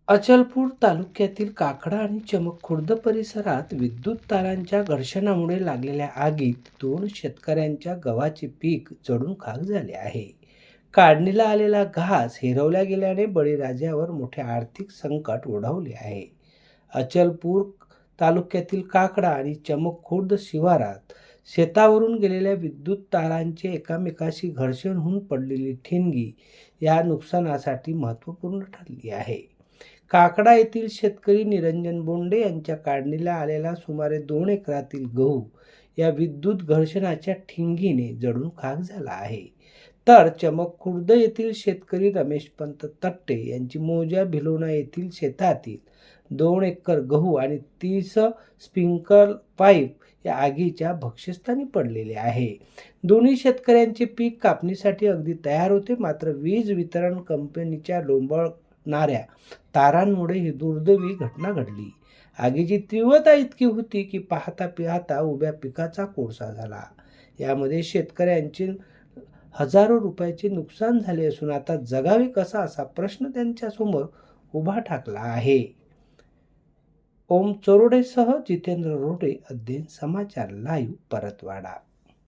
अचलपूर तालुक्यातील काकडा आणि चमकखुर्द परिसरात विद्युत तारांच्या घर्षणामुळे लागलेल्या आगीत 2 शेतकऱ्यांच्या गव्हाचे पीक जळून खाक झाले आहे. काढणीला आलेला घास हिरवल्या गेल्याने बळीराजावर मोठे आर्थिक संकट ओढवले आहे. अचलपूर तालुक्यातील काकडा आणि चमकखुर्द शिवारात शेतावरून गेलेल्या विद्युत तारांचे एकमेकाशी घर्षण होऊन पडलेली ठिणगी या नुकसानासाठी महत्त्वपूर्ण ठरली आहे. काकडा येथील शेतकरी निरंजन बोंडे यांच्या काढणीला आलेला सुमारे 2 एकरातील गहू या विद्युत घर्षणाच्या ठिणगीने जळून खाक झाला आहे. तर चमकखुर्द येथील शेतकरी रमेशपंत तट्टे यांची मौजा भिलोणा येथील शेतातील 2 एकर गहू आणि 30 स्प्रिंकलर पाईप या आगीच्या भक्ष्यस्थानी पडलेले आहे. दोन्ही शेतकऱ्यांचे पीक कापणीसाठी अगदी तयार होते, मात्र वीज वितरण कंपनीच्या लोंबकळणाऱ्या तारांमुळे ही दुर्दैवी घटना घडली. आगीची तीव्रता इतकी होती की पाहता उभ्या पिकाचा कोळसा झाला. यामध्ये शेतकऱ्यांचे हजारो रुपयाचे नुकसान झाले असून आता जगावे कसा असा प्रश्न त्यांच्यासमोर उभा ठाकला आहे. ओम चोरडेसह जितेंद्र रोडे, अध्ययन समाचार लाईव्ह, परतवाडा.